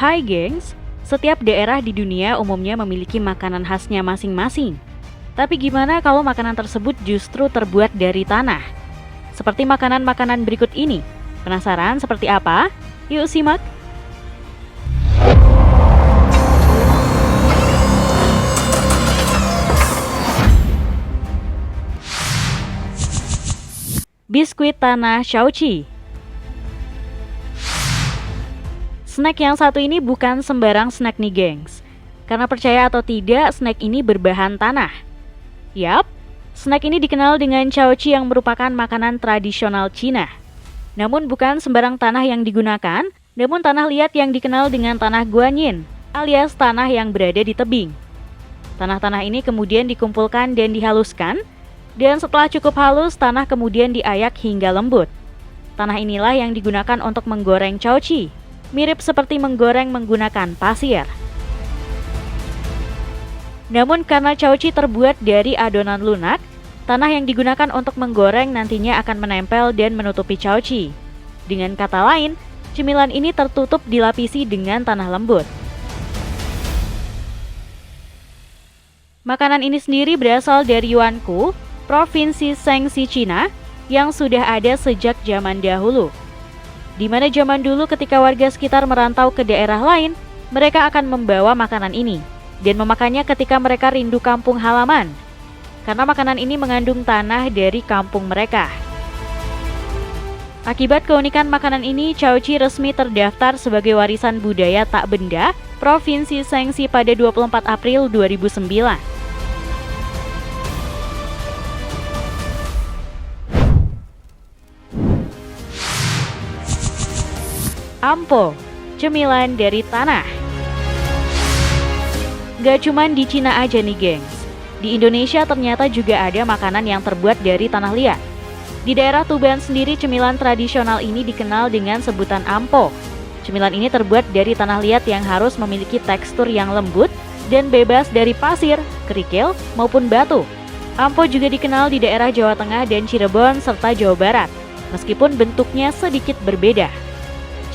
Hai gengs, setiap daerah di dunia umumnya memiliki makanan khasnya masing-masing. Tapi gimana kalau makanan tersebut justru terbuat dari tanah? Seperti makanan-makanan berikut ini. Penasaran seperti apa? Yuk simak! Biskuit tanah Shaoqi. Snack yang satu ini bukan sembarang snack nih gengs. Karena percaya atau tidak, snack ini berbahan tanah. Yap, snack ini dikenal dengan Shaoqi yang merupakan makanan tradisional Cina. Namun bukan sembarang tanah yang digunakan, namun tanah liat yang dikenal dengan tanah guanyin, alias tanah yang berada di tebing. Tanah-tanah ini kemudian dikumpulkan dan dihaluskan, dan setelah cukup halus, tanah kemudian diayak hingga lembut. Tanah inilah yang digunakan untuk menggoreng Shaoqi, mirip seperti menggoreng menggunakan pasir. Namun karena Shaoqi terbuat dari adonan lunak, tanah yang digunakan untuk menggoreng nantinya akan menempel dan menutupi Shaoqi. Dengan kata lain, cemilan ini tertutup dilapisi dengan tanah lembut. Makanan ini sendiri berasal dari Yuankou, Provinsi Shaanxi, Cina, yang sudah ada sejak zaman dahulu. Di mana zaman dulu ketika warga sekitar merantau ke daerah lain, mereka akan membawa makanan ini dan memakannya ketika mereka rindu kampung halaman. Karena makanan ini mengandung tanah dari kampung mereka. Akibat keunikan makanan ini, Shaoqi resmi terdaftar sebagai warisan budaya tak benda Provinsi Shaanxi pada 24 April 2009. Ampo, cemilan dari tanah. Gak cuman di Cina aja nih gengs, di Indonesia ternyata juga ada makanan yang terbuat dari tanah liat. Di daerah Tuban sendiri cemilan tradisional ini dikenal dengan sebutan ampo. Cemilan ini terbuat dari tanah liat yang harus memiliki tekstur yang lembut dan bebas dari pasir, kerikil, maupun batu. Ampo juga dikenal di daerah Jawa Tengah dan Cirebon serta Jawa Barat, meskipun bentuknya sedikit berbeda.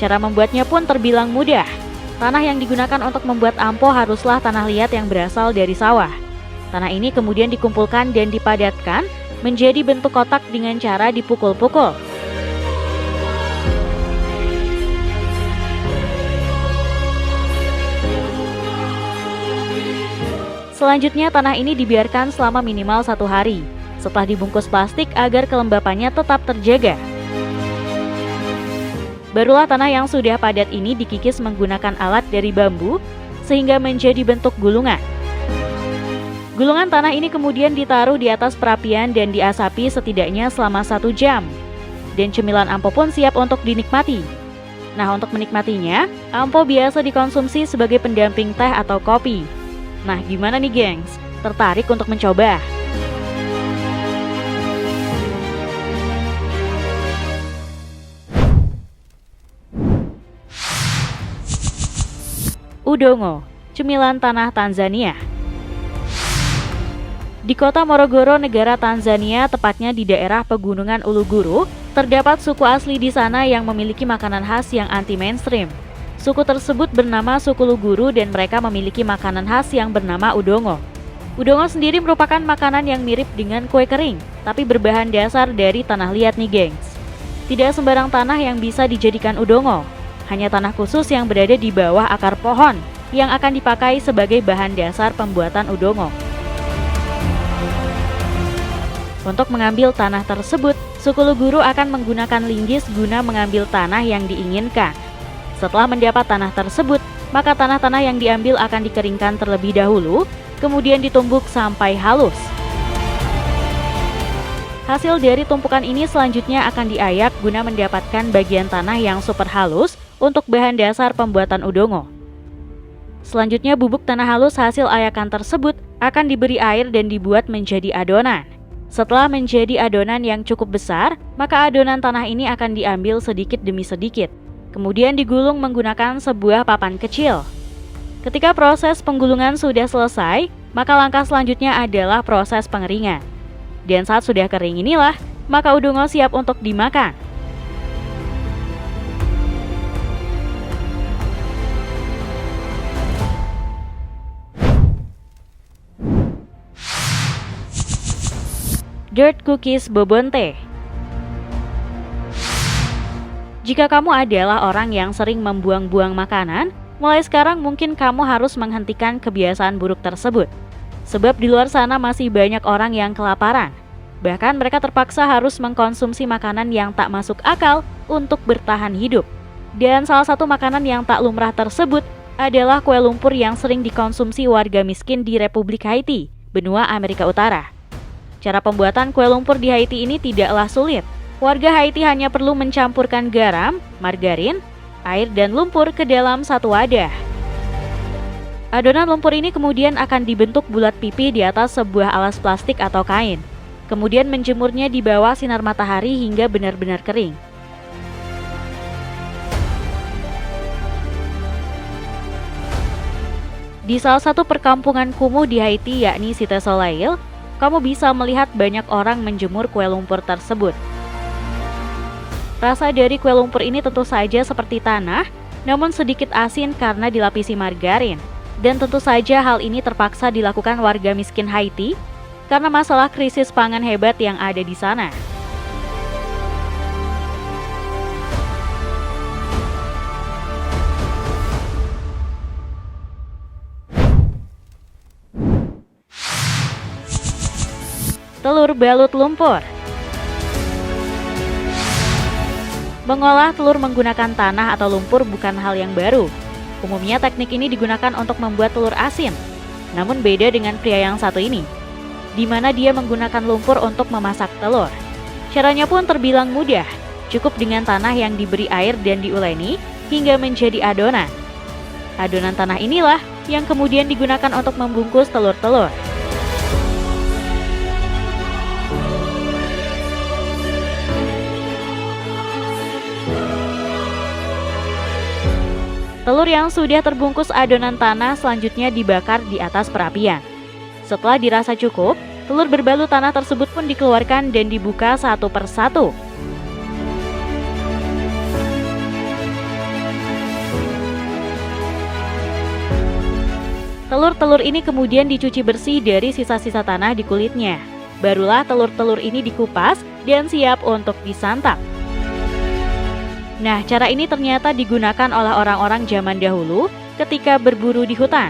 Cara membuatnya pun terbilang mudah. Tanah yang digunakan untuk membuat ampo haruslah tanah liat yang berasal dari sawah. Tanah ini kemudian dikumpulkan dan dipadatkan menjadi bentuk kotak dengan cara dipukul-pukul. Selanjutnya tanah ini dibiarkan selama minimal 1 hari, setelah dibungkus plastik agar kelembapannya tetap terjaga. Barulah tanah yang sudah padat ini dikikis menggunakan alat dari bambu sehingga menjadi bentuk gulungan. Gulungan tanah ini kemudian ditaruh di atas perapian dan diasapi setidaknya selama 1 jam. Dan cemilan ampo pun siap untuk dinikmati. Nah, untuk menikmatinya, ampo biasa dikonsumsi sebagai pendamping teh atau kopi. Nah, gimana nih gengs? Tertarik untuk mencoba? Udongo, cemilan tanah Tanzania. Di kota Morogoro, negara Tanzania, tepatnya di daerah pegunungan Uluguru, terdapat suku asli di sana yang memiliki makanan khas yang anti-mainstream. Suku tersebut bernama suku Luguru dan mereka memiliki makanan khas yang bernama udongo. Udongo sendiri merupakan makanan yang mirip dengan kue kering, tapi berbahan dasar dari tanah liat nih gengs. Tidak sembarang tanah yang bisa dijadikan udongo. Hanya tanah khusus yang berada di bawah akar pohon yang akan dipakai sebagai bahan dasar pembuatan udongo. Untuk mengambil tanah tersebut, suku Luguru akan menggunakan linggis guna mengambil tanah yang diinginkan. Setelah mendapat tanah tersebut, maka tanah-tanah yang diambil akan dikeringkan terlebih dahulu, kemudian ditumbuk sampai halus. Hasil dari tumpukan ini selanjutnya akan diayak guna mendapatkan bagian tanah yang super halus untuk bahan dasar pembuatan udongo. Selanjutnya bubuk tanah halus hasil ayakan tersebut akan diberi air dan dibuat menjadi adonan. Setelah menjadi adonan yang cukup besar, maka adonan tanah ini akan diambil sedikit demi sedikit. Kemudian digulung menggunakan sebuah papan kecil. Ketika proses penggulungan sudah selesai, maka langkah selanjutnya adalah proses pengeringan. Dan saat sudah kering inilah, maka udongo siap untuk dimakan. Dirt Cookies Bobonte. Jika kamu adalah orang yang sering membuang-buang makanan, mulai sekarang mungkin kamu harus menghentikan kebiasaan buruk tersebut. Sebab di luar sana masih banyak orang yang kelaparan. Bahkan mereka terpaksa harus mengkonsumsi makanan yang tak masuk akal untuk bertahan hidup. Dan salah satu makanan yang tak lumrah tersebut adalah kue lumpur yang sering dikonsumsi warga miskin di Republik Haiti, benua Amerika Utara. Cara pembuatan kue lumpur di Haiti ini tidaklah sulit. Warga Haiti hanya perlu mencampurkan garam, margarin, air, dan lumpur ke dalam satu wadah. Adonan lumpur ini kemudian akan dibentuk bulat pipi di atas sebuah alas plastik atau kain. Kemudian menjemurnya di bawah sinar matahari hingga benar-benar kering. Di salah satu perkampungan kumuh di Haiti yakni Cité Soleil, kamu bisa melihat banyak orang menjemur kue lumpur tersebut. Rasa dari kue lumpur ini tentu saja seperti tanah, namun sedikit asin karena dilapisi margarin. Dan tentu saja hal ini terpaksa dilakukan warga miskin Haiti karena masalah krisis pangan hebat yang ada di sana. Telur balut lumpur. Mengolah telur menggunakan tanah atau lumpur bukan hal yang baru. Umumnya teknik ini digunakan untuk membuat telur asin. Namun beda dengan pria yang satu ini, di mana dia menggunakan lumpur untuk memasak telur. Caranya pun terbilang mudah, cukup dengan tanah yang diberi air dan diuleni hingga menjadi adonan. Adonan tanah inilah yang kemudian digunakan untuk membungkus telur-telur. Telur yang sudah terbungkus adonan tanah selanjutnya dibakar di atas perapian. Setelah dirasa cukup, telur berbalut tanah tersebut pun dikeluarkan dan dibuka satu persatu. Telur-telur ini kemudian dicuci bersih dari sisa-sisa tanah di kulitnya. Barulah telur-telur ini dikupas dan siap untuk disantap. Nah, cara ini ternyata digunakan oleh orang-orang zaman dahulu ketika berburu di hutan,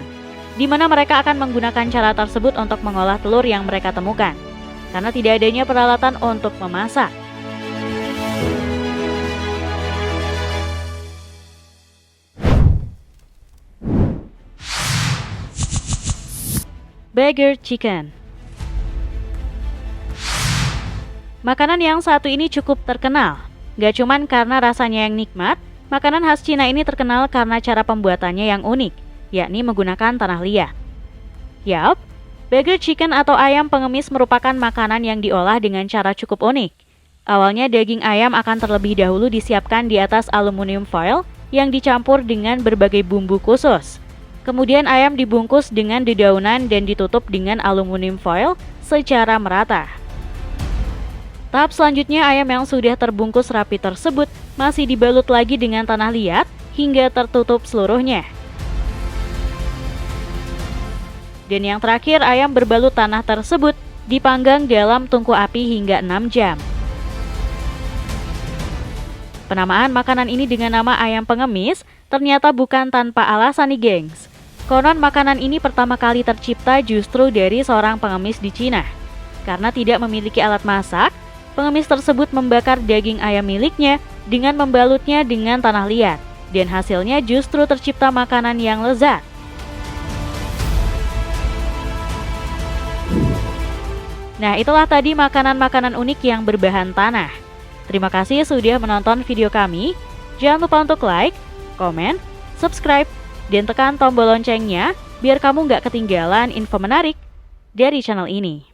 di mana mereka akan menggunakan cara tersebut untuk mengolah telur yang mereka temukan, karena tidak adanya peralatan untuk memasak. Burger chicken. Makanan yang satu ini cukup terkenal. Gak cuman karena rasanya yang nikmat, makanan khas Cina ini terkenal karena cara pembuatannya yang unik, yakni menggunakan tanah liat. Yap, burger chicken atau ayam pengemis merupakan makanan yang diolah dengan cara cukup unik. Awalnya daging ayam akan terlebih dahulu disiapkan di atas aluminium foil yang dicampur dengan berbagai bumbu khusus. Kemudian ayam dibungkus dengan dedaunan dan ditutup dengan aluminium foil secara merata. Tahap selanjutnya ayam yang sudah terbungkus rapi tersebut masih dibalut lagi dengan tanah liat hingga tertutup seluruhnya. Dan yang terakhir ayam berbalut tanah tersebut dipanggang dalam tungku api hingga 6 jam. Penamaan makanan ini dengan nama ayam pengemis ternyata bukan tanpa alasan nih gengs. Konon makanan ini pertama kali tercipta justru dari seorang pengemis di Cina. Karena tidak memiliki alat masak, pengemis tersebut membakar daging ayam miliknya dengan membalutnya dengan tanah liat, dan hasilnya justru tercipta makanan yang lezat. Nah, itulah tadi makanan-makanan unik yang berbahan tanah. Terima kasih sudah menonton video kami. Jangan lupa untuk like, komen, subscribe, dan tekan tombol loncengnya biar kamu nggak ketinggalan info menarik dari channel ini.